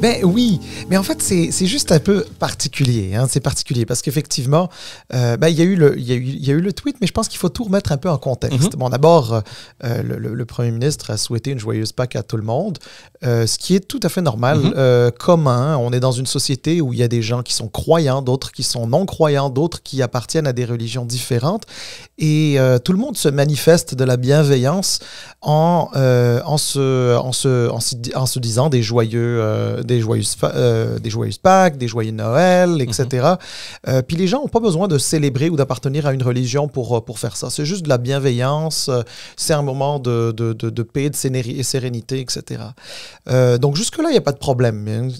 Ben oui, mais en fait, c'est juste un peu particulier. Hein? C'est particulier parce qu'effectivement, il y a eu le tweet, mais je pense qu'il faut tout remettre un peu en contexte. Bon, d'abord, le premier ministre a souhaité une joyeuse Pâques à tout le monde, ce qui est tout à fait normal, commun. On est dans une société où il y a des gens qui sont croyants, d'autres qui sont non-croyants, d'autres qui appartiennent à des religions différentes. Et tout le monde se manifeste de la bienveillance en se disant des joyeuses Pâques, des joyeux Noël, etc. Puis les gens n'ont pas besoin de célébrer ou d'appartenir à une religion pour faire ça. C'est juste de la bienveillance, c'est un moment de paix, de sérénité, etc. Donc jusque-là, il n'y a pas de problème.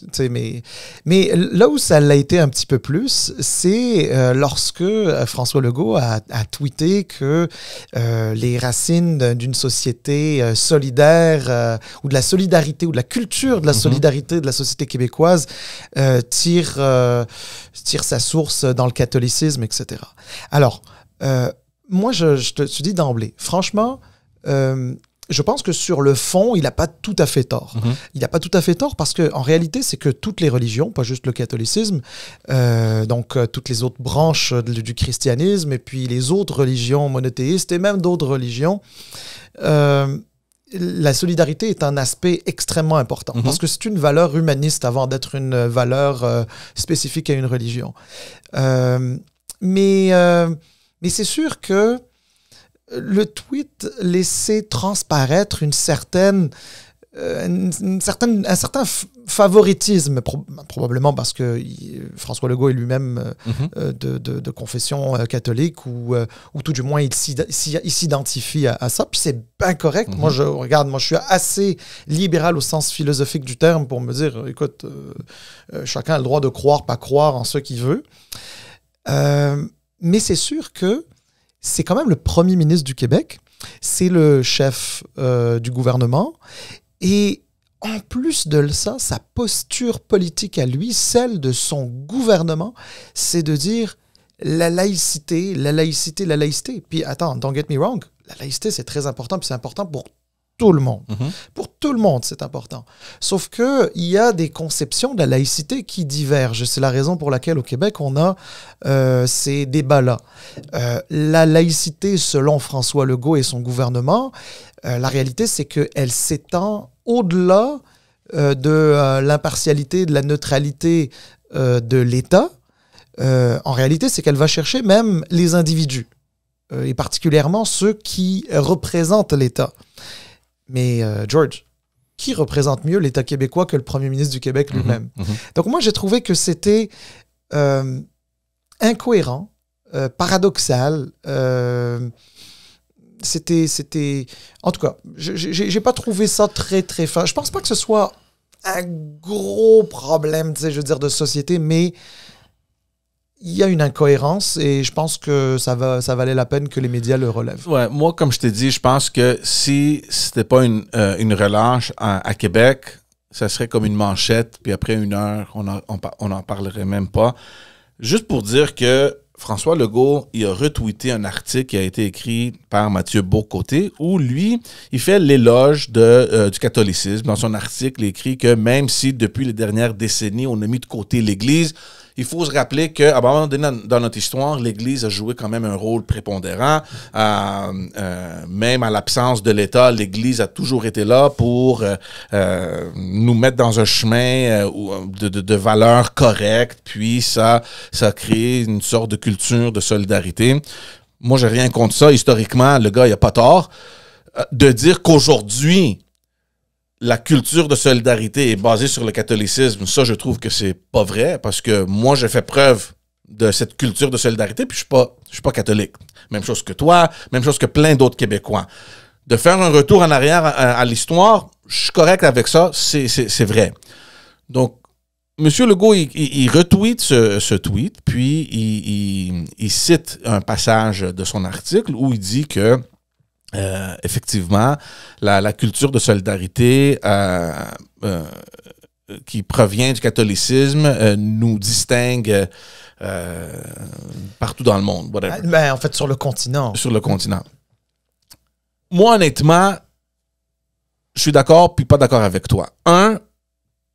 Mais là où ça l'a été un petit peu plus, c'est lorsque François Legault a tweeté que les racines d'une société solidaire ou de la solidarité ou de la culture de la solidarité de la société québécoise tire sa source dans le catholicisme, etc. Alors, moi, je te dis d'emblée, franchement, je pense que sur le fond, il n'a pas tout à fait tort. Il n'a pas tout à fait tort parce qu'en réalité, c'est que toutes les religions, pas juste le catholicisme, donc toutes les autres branches du christianisme et puis les autres religions monothéistes et même d'autres religions, la solidarité est un aspect extrêmement important parce que c'est une valeur humaniste avant d'être une valeur spécifique à une religion. Mais c'est sûr que le tweet laissait transparaître un certain favoritisme, probablement parce que François Legault est lui-même de confession catholique ou tout du moins il s'identifie à ça, puis c'est bien correct. Moi, je suis assez libéral au sens philosophique du terme pour me dire, écoute, chacun a le droit de croire, pas croire en ce qu'il veut. Mais c'est sûr que c'est quand même le premier ministre du Québec, c'est le chef du gouvernement, et en plus de ça, sa posture politique à lui, celle de son gouvernement, c'est de dire la laïcité. Puis attends, don't get me wrong, la laïcité c'est très important, puis c'est important pour tout le monde. Pour tout le monde, c'est important. Sauf qu'il y a des conceptions de la laïcité qui divergent. C'est la raison pour laquelle, au Québec, on a ces débats-là. La laïcité, selon François Legault et son gouvernement, la réalité, c'est qu'elle s'étend au-delà de l'impartialité, de la neutralité de l'État. En réalité, c'est qu'elle va chercher même les individus, et particulièrement ceux qui représentent l'État. Mais George, qui représente mieux l'État québécois que le premier ministre du Québec lui-même? Donc moi, j'ai trouvé que c'était incohérent, paradoxal. C'était... En tout cas, j'ai pas trouvé ça très, très fin. Je pense pas que ce soit un gros problème, je veux dire, de société, mais il y a une incohérence et je pense que ça valait la peine que les médias le relèvent. Ouais, moi, comme je t'ai dit, je pense que si c'était pas une relâche à Québec, ça serait comme une manchette, puis après 1 heure, on en parlerait même pas. Juste pour dire que François Legault, il a retweeté un article qui a été écrit par Mathieu Bocoté où lui, il fait l'éloge du catholicisme. Dans son article, il écrit que même si depuis les dernières décennies, on a mis de côté l'Église, il faut se rappeler qu'à un moment donné dans notre histoire, l'Église a joué quand même un rôle prépondérant. Même à l'absence de l'État, l'Église a toujours été là pour nous mettre dans un chemin de valeurs correctes. Puis ça a créé une sorte de culture de solidarité. Moi, j'ai rien contre ça. Historiquement, le gars, il n'a pas tort. De dire qu'aujourd'hui, la culture de solidarité est basée sur le catholicisme, ça, je trouve que c'est pas vrai, parce que moi, j'ai fait preuve de cette culture de solidarité, puis je suis pas catholique. Même chose que toi, même chose que plein d'autres Québécois. De faire un retour en arrière à l'histoire, je suis correct avec ça, c'est vrai. Donc, M. Legault, il retweet ce tweet, puis il cite un passage de son article où il dit que effectivement, la culture de solidarité qui provient du catholicisme nous distingue partout dans le monde. Ben, en fait, sur le continent. Sur le continent. Moi, honnêtement, je suis d'accord puis pas d'accord avec toi.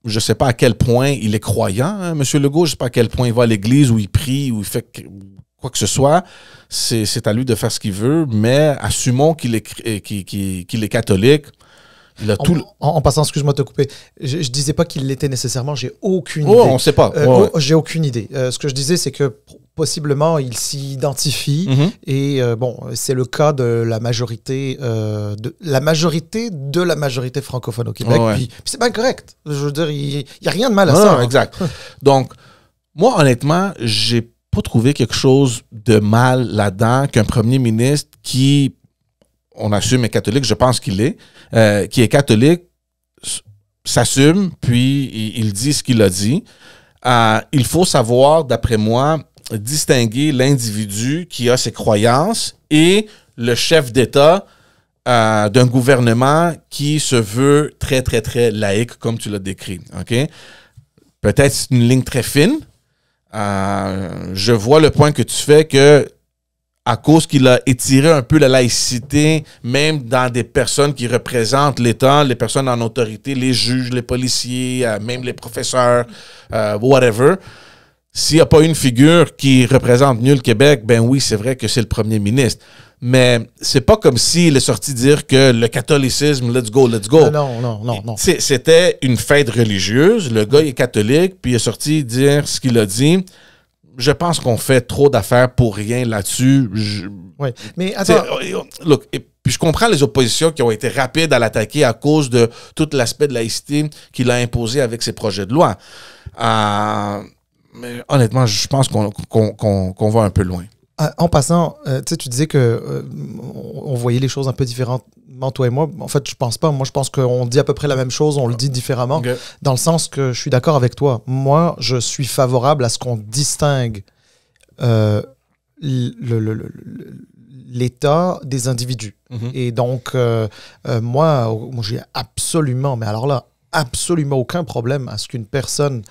je sais pas à quel point il est croyant, hein, M. Legault. Je sais pas à quel point il va à l'église, ou il prie, ou il fait quoi que ce soit. C'est à lui de faire ce qu'il veut, mais assumons qu'il est catholique. Il a tout en passant, excuse-moi de te couper, je disais pas qu'il l'était nécessairement, j'ai aucune idée. On sait pas. J'ai aucune idée. Ce que je disais, c'est que possiblement, il s'y identifie, et bon, c'est le cas de la majorité, de la majorité francophone au Québec, puis c'est bien correct. Je veux dire, il n'y a rien de mal à ça. Non, exact. Donc, moi, honnêtement, j'ai pas trouvé quelque chose de mal là-dedans qu'un premier ministre qui, on assume, est catholique, je pense qu'il est, qui est catholique, s'assume, puis il dit ce qu'il a dit. Il faut savoir, d'après moi, distinguer l'individu qui a ses croyances et le chef d'État d'un gouvernement qui se veut très, très, très laïque, comme tu l'as décrit. Okay? Peut-être c'est une ligne très fine. Je vois le point que tu fais que à cause qu'il a étiré un peu la laïcité, même dans des personnes qui représentent l'État, les personnes en autorité, les juges, les policiers, même les professeurs, whatever. S'il n'y a pas une figure qui représente mieux le Québec, ben oui, c'est vrai que c'est le premier ministre. Mais c'est pas comme s'il est sorti dire que le catholicisme, let's go. Non. C'était une fête religieuse. Le gars est catholique, puis il est sorti dire ce qu'il a dit. Je pense qu'on fait trop d'affaires pour rien là-dessus. Oui, mais attends. Look, puis je comprends les oppositions qui ont été rapides à l'attaquer à cause de tout l'aspect de laïcité qu'il a imposé avec ses projets de loi. Mais honnêtement, je pense qu'on va un peu loin. En passant, tu disais que on voyait les choses un peu différemment, toi et moi. En fait, je pense pas. Moi, je pense qu'on dit à peu près la même chose, on le dit différemment, dans le sens que je suis d'accord avec toi. Moi, je suis favorable à ce qu'on distingue l'État des individus. Et donc, moi, j'ai absolument, mais alors là, absolument aucun problème à ce qu'une personne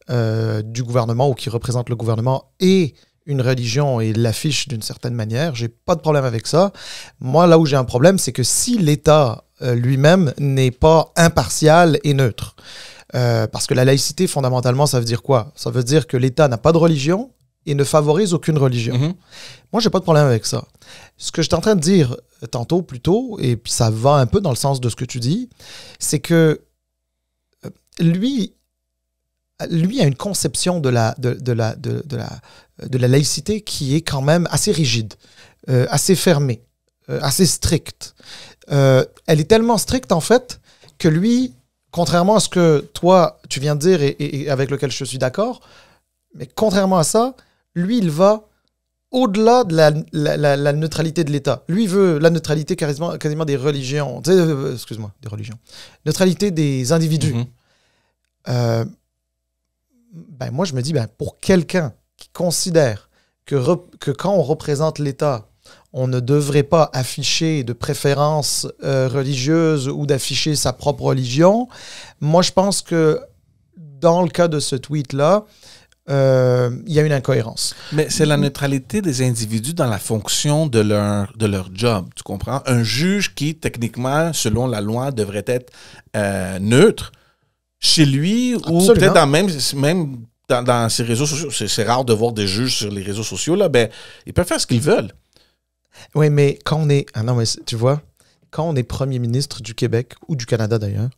du gouvernement ou qui représente le gouvernement ait une religion et l'affiche d'une certaine manière. J'ai pas de problème avec ça. Moi, là où j'ai un problème, c'est que si l'État lui-même n'est pas impartial et neutre. Parce que la laïcité, fondamentalement, ça veut dire quoi? Ça veut dire que l'État n'a pas de religion et ne favorise aucune religion. Moi, j'ai pas de problème avec ça. Ce que j'étais en train de dire tantôt, plus tôt, et puis ça va un peu dans le sens de ce que tu dis, c'est que lui a une conception de la laïcité qui est quand même assez rigide, assez fermée, assez stricte. Elle est tellement stricte, en fait, que lui, contrairement à ce que toi, tu viens de dire et avec lequel je suis d'accord, mais contrairement à ça, lui, il va au-delà de la neutralité de l'État. Lui, il veut la neutralité quasiment des religions. Excuse-moi, des religions. Neutralité des individus. Moi, je me dis, pour quelqu'un qui considère que quand on représente l'État, on ne devrait pas afficher de préférence religieuse ou d'afficher sa propre religion, moi, je pense que dans le cas de ce tweet-là, il y a une incohérence. Mais c'est la neutralité des individus dans la fonction de leur job, tu comprends? Un juge qui, techniquement, selon la loi, devrait être neutre, chez lui, ou peut-être même dans ses réseaux sociaux, c'est rare de voir des juges sur les réseaux sociaux, là, ils peuvent faire ce qu'ils veulent. Oui, mais quand on est... Ah non, mais tu vois, quand on est premier ministre du Québec, ou du Canada d'ailleurs,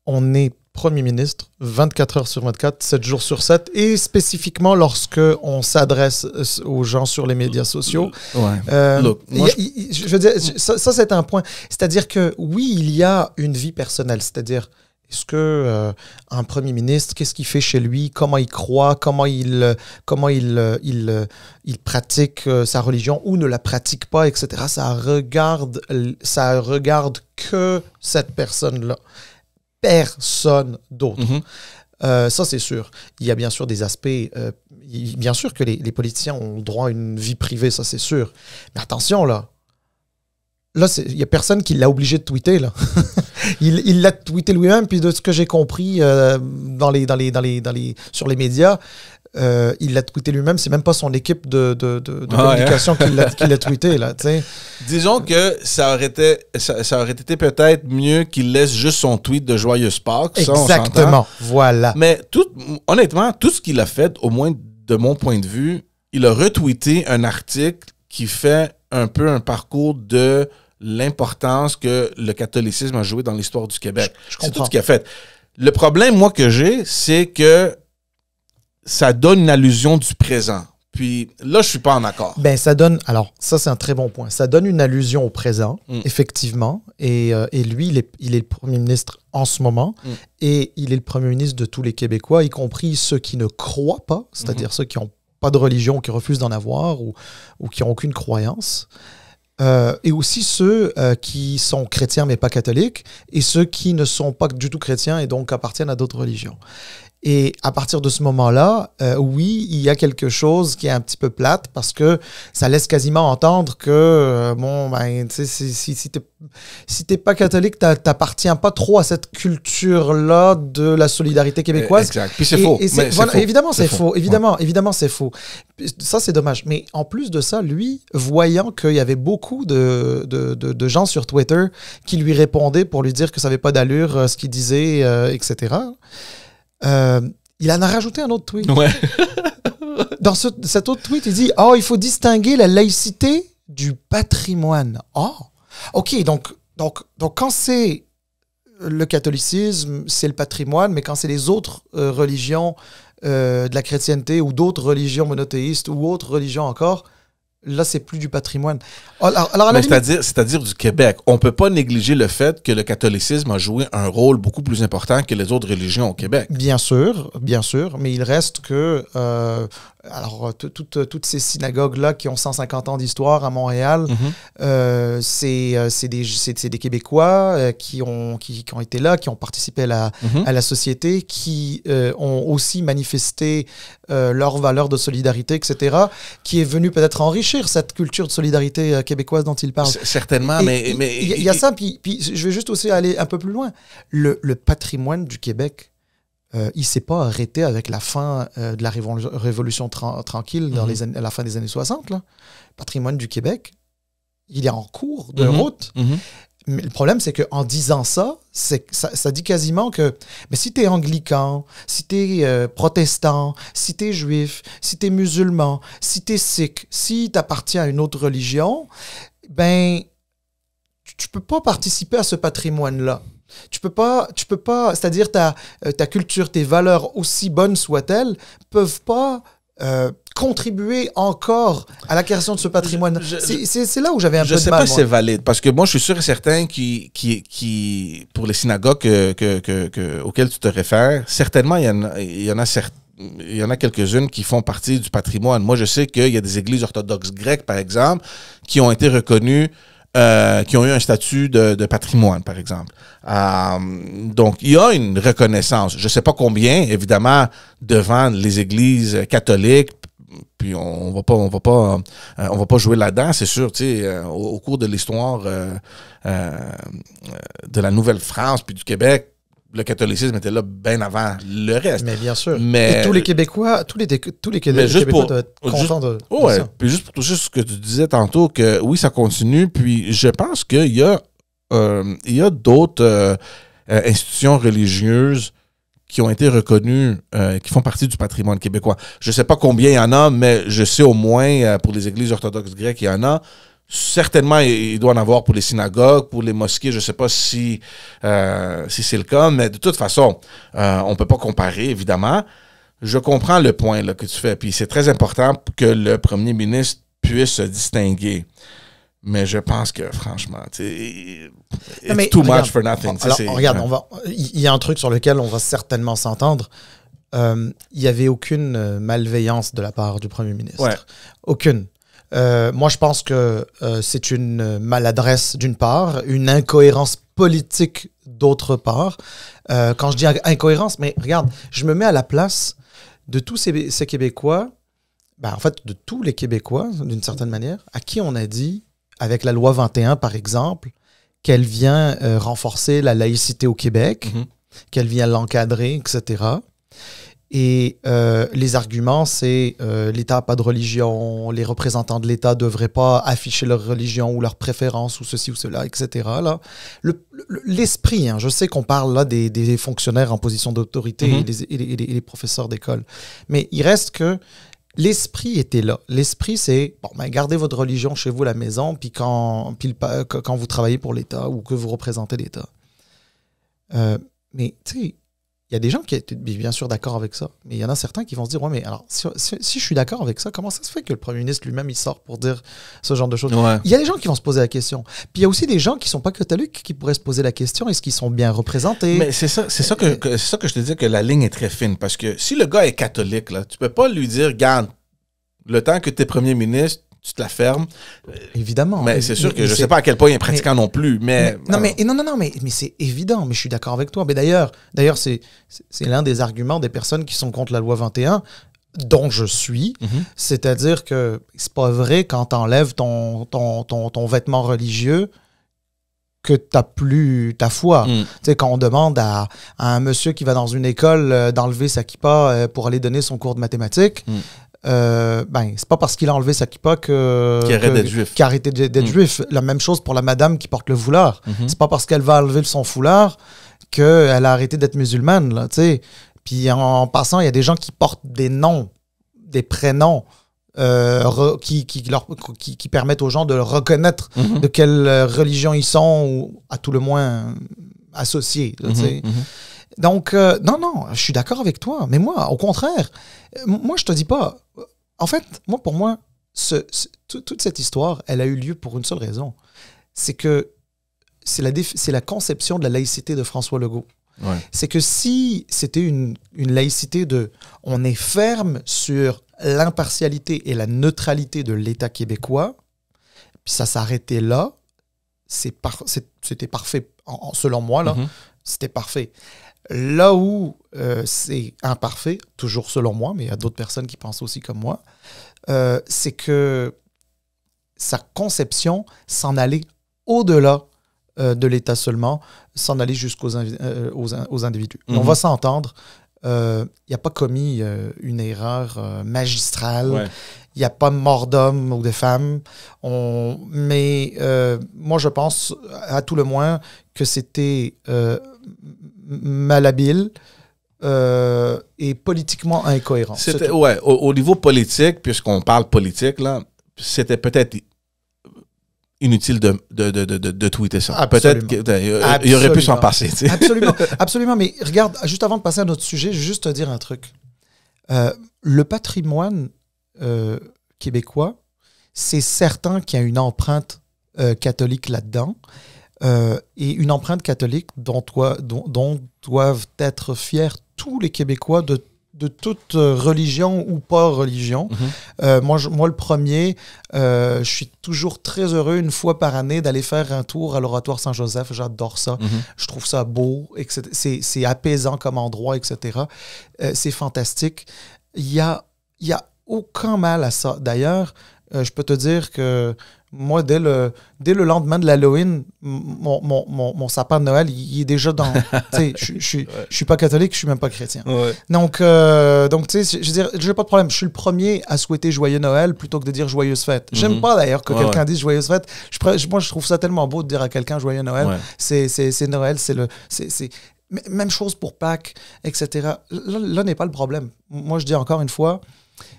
on est premier ministre 24 heures sur 24, 7 jours sur 7, et spécifiquement lorsque on s'adresse aux gens sur les médias sociaux. Look, je veux dire, ça c'est un point. C'est-à-dire que oui, il y a une vie personnelle, c'est-à-dire... Est-ce que un premier ministre, qu'est-ce qu'il fait chez lui, comment il croit, comment il pratique sa religion ou ne la pratique pas, etc. Ça regarde que cette personne-là, personne d'autre. Ça, c'est sûr. Il y a bien sûr des aspects... bien sûr que les politiciens ont le droit à une vie privée, ça c'est sûr. Mais attention, là, il n'y a personne qui l'a obligé de tweeter, là. Il l'a tweeté lui-même, puis de ce que j'ai compris sur les médias, il l'a tweeté lui-même. C'est même pas son équipe de communication qui l'a tweeté, là, tu sais. Disons que ça aurait été peut-être mieux qu'il laisse juste son tweet de Joyeuse Pâques. Exactement, voilà. Mais honnêtement, tout ce qu'il a fait, au moins de mon point de vue, il a retweeté un article qui fait un peu un parcours de l'importance que le catholicisme a joué dans l'histoire du Québec. C'est tout ce qu'il a fait. Le problème, moi, que j'ai, c'est que ça donne une allusion du présent. Puis là, je suis pas en accord. Ben, ça donne... Alors, ça, c'est un très bon point. Ça donne une allusion au présent, effectivement. Et lui, il est le premier ministre en ce moment. Et il est le premier ministre de tous les Québécois, y compris ceux qui ne croient pas, c'est-à-dire ceux qui n'ont pas de religion, qui refusent d'en avoir ou qui n'ont aucune croyance. Et aussi ceux qui sont chrétiens mais pas catholiques, et ceux qui ne sont pas du tout chrétiens et donc appartiennent à d'autres religions. Et à partir de ce moment-là, oui, il y a quelque chose qui est un petit peu plate parce que ça laisse quasiment entendre que, si t'es pas catholique, t'appartiens pas trop à cette culture-là de la solidarité québécoise. Exact. Puis c'est faux. Évidemment, c'est faux. Évidemment, c'est faux. Ça, c'est dommage. Mais en plus de ça, lui, voyant qu'il y avait beaucoup de gens sur Twitter qui lui répondaient pour lui dire que ça n'avait pas d'allure, ce qu'il disait, etc., il en a rajouté un autre tweet. Ouais. Dans cet autre tweet, il dit « il faut distinguer la laïcité du patrimoine. » OK, donc quand c'est le catholicisme, c'est le patrimoine, mais quand c'est les autres religions de la chrétienté ou d'autres religions monothéistes ou autres religions encore, là, c'est plus du patrimoine. C'est-à-dire du Québec. On ne peut pas négliger le fait que le catholicisme a joué un rôle beaucoup plus important que les autres religions au Québec. Bien sûr, mais il reste que... toutes ces synagogues-là qui ont 150 ans d'histoire à Montréal, c'est des Québécois qui ont été là, qui ont participé à la société, qui ont aussi manifesté leur valeur de solidarité, etc., qui est venu peut-être enrichir cette culture de solidarité québécoise dont il parle. Certainement, mais... Il y a ça, puis je vais juste aussi aller un peu plus loin. Le patrimoine du Québec, il ne s'est pas arrêté avec la fin de la Révolution tranquille à la fin des années 60. Là. Le patrimoine du Québec, il est en cours de route. Mais le problème, c'est qu'en disant ça, ça dit quasiment que si tu es anglican, si tu es protestant, si tu es juif, si tu es musulman, si tu es sikh, si tu appartiens à une autre religion, ben, tu peux pas participer à ce patrimoine-là. Tu peux pas, c'est-à-dire ta culture, tes valeurs, aussi bonnes soient-elles, peuvent pas contribuer encore à la création de ce patrimoine. C'est là où j'avais un peu de mal. Je sais pas si c'est valide, parce que moi, je suis sûr et certain pour les synagogues auxquelles tu te réfères, certainement, il y en a quelques-unes qui font partie du patrimoine. Moi, je sais qu'il y a des églises orthodoxes grecques, par exemple, qui ont été reconnues, qui ont eu un statut de patrimoine, par exemple. Donc, il y a une reconnaissance. Je ne sais pas combien, évidemment, devant les églises catholiques, puis on va pas jouer là-dedans, c'est sûr, tu sais, au cours de l'histoire de la Nouvelle-France puis du Québec, le catholicisme était là bien avant le reste. Mais bien sûr. Et tous les Québécois, tous les Québécois doivent être contents de ça. Puis juste pour toucher ce que tu disais tantôt, que oui, ça continue, puis je pense qu'il y a d'autres institutions religieuses qui ont été reconnues, qui font partie du patrimoine québécois. Je ne sais pas combien il y en a, mais je sais au moins, pour les églises orthodoxes grecques, il y en a. Certainement, il doit en avoir pour les synagogues, pour les mosquées. Je ne sais pas si c'est le cas, mais de toute façon, on ne peut pas comparer, évidemment. Je comprends le point là, que tu fais, puis c'est très important que le premier ministre puisse se distinguer. Mais je pense que, franchement, it's too much for nothing. Regarde, il y a un truc sur lequel on va certainement s'entendre. Il n'y avait aucune malveillance de la part du premier ministre. Ouais. Aucune. Moi, je pense que c'est une maladresse d'une part, une incohérence politique d'autre part. Quand je dis incohérence, mais regarde, je me mets à la place de tous ces Québécois, en fait, de tous les Québécois, d'une certaine manière, à qui on a dit, avec la loi 21, par exemple, qu'elle vient renforcer la laïcité au Québec, Mhm. qu'elle vient l'encadrer, etc. Et les arguments, c'est l'État n'a pas de religion, les représentants de l'État ne devraient pas afficher leur religion ou leur préférence ou ceci ou cela, etc. Là. L'esprit, hein, je sais qu'on parle là des fonctionnaires en position d'autorité et les professeurs d'école, mais il reste que l'esprit était là. L'esprit, c'est, bon, ben, gardez votre religion chez vous à la maison, puis quand vous travaillez pour l'État ou que vous représentez l'État. Mais, tu sais, il y a des gens qui étaient bien sûr d'accord avec ça, mais il y en a certains qui vont se dire, ouais, mais alors, si je suis d'accord avec ça, comment ça se fait que le premier ministre lui-même, il sort pour dire ce genre de choses? Ouais. Il y a des gens qui vont se poser la question. Puis il y a aussi des gens qui ne sont pas catholiques qui pourraient se poser la question, est-ce qu'ils sont bien représentés? Mais c'est ça que je te dis que la ligne est très fine, parce que si le gars est catholique, là, tu peux pas lui dire, garde, le temps que tu es premier ministre, tu te la fermes. Évidemment. Mais c'est sûr que je sais pas à quel point il est pratiquant non plus, mais... Non, mais c'est évident, mais je suis d'accord avec toi. Mais d'ailleurs, c'est l'un des arguments des personnes qui sont contre la loi 21, dont je suis. C'est-à-dire que c'est pas vrai quand t'enlèves ton vêtement religieux que t'as plus ta foi. Tu sais, quand on demande à un monsieur qui va dans une école d'enlever sa kippa pour aller donner son cours de mathématiques, ben, c'est pas parce qu'il a enlevé sa kippa qu'il a arrêté d'être juif. La même chose pour la madame qui porte le foulard. C'est pas parce qu'elle va enlever son foulard qu'elle a arrêté d'être musulmane, là, tu sais. Puis en passant, il y a des gens qui portent des noms, des prénoms qui permettent aux gens de reconnaître de quelle religion ils sont, ou à tout le moins associés, là, tu sais. Donc, non, je suis d'accord avec toi. Mais moi, au contraire, moi, je te dis pas... En fait, pour moi, toute cette histoire, elle a eu lieu pour une seule raison. C'est que c'est la conception de la laïcité de François Legault. Ouais. C'est que si c'était une laïcité de... On est ferme sur l'impartialité et la neutralité de l'État québécois, puis ça s'arrêtait là, c'était parfait. Selon moi, là, c'était parfait. Là où c'est imparfait, toujours selon moi, mais il y a d'autres personnes qui pensent aussi comme moi, c'est que sa conception s'en allait au-delà de l'État seulement, s'en aller jusqu'aux aux individus. On va s'entendre, il n'y a pas commis une erreur magistrale, il n'y a pas mort d'homme ou de femme, mais moi je pense à tout le moins que c'était malhabile et politiquement incohérent. C'était, ouais, au niveau politique, puisqu'on parle politique, là, c'était peut-être inutile de tweeter ça. Absolument. Peut-être qu'il aurait pu s'en passer. Tu sais. Absolument. Mais regarde, juste avant de passer à notre sujet, je vais juste te dire un truc. Le patrimoine québécois, c'est certain qu'il y a une empreinte catholique là-dedans. Et une empreinte catholique dont doivent être fiers tous les Québécois de toute religion ou pas religion. Moi, le premier, je suis toujours très heureux une fois par année d'aller faire un tour à l'Oratoire Saint-Joseph. J'adore ça. Je trouve ça beau. C'est apaisant comme endroit, etc. C'est fantastique. Il y a aucun mal à ça. D'ailleurs, je peux te dire que moi, dès le lendemain de l'Halloween, mon sapin de Noël, il est déjà dans... Tu sais, je suis pas catholique, je suis même pas chrétien. Ouais. Donc tu sais, je veux dire, j'ai pas de problème. Je suis le premier à souhaiter joyeux Noël plutôt que de dire joyeuse fête. J'aime pas d'ailleurs que quelqu'un dise joyeuse fête. Moi, je trouve ça tellement beau de dire à quelqu'un joyeux Noël. Ouais. C'est Noël, c'est même chose pour Pâques, etc. Là n'est pas le problème. Moi, je dis encore une fois,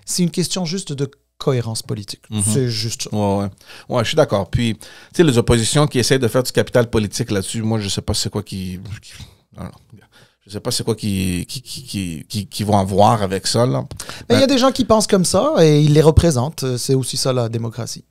c'est une question juste de cohérence politique. C'est juste ça. Ouais, je suis d'accord. Puis, tu sais, les oppositions qui essayent de faire du capital politique là-dessus, moi, je sais pas c'est quoi qui vont avoir avec ça, là. Il y a des gens qui pensent comme ça et ils les représentent. C'est aussi ça, la démocratie.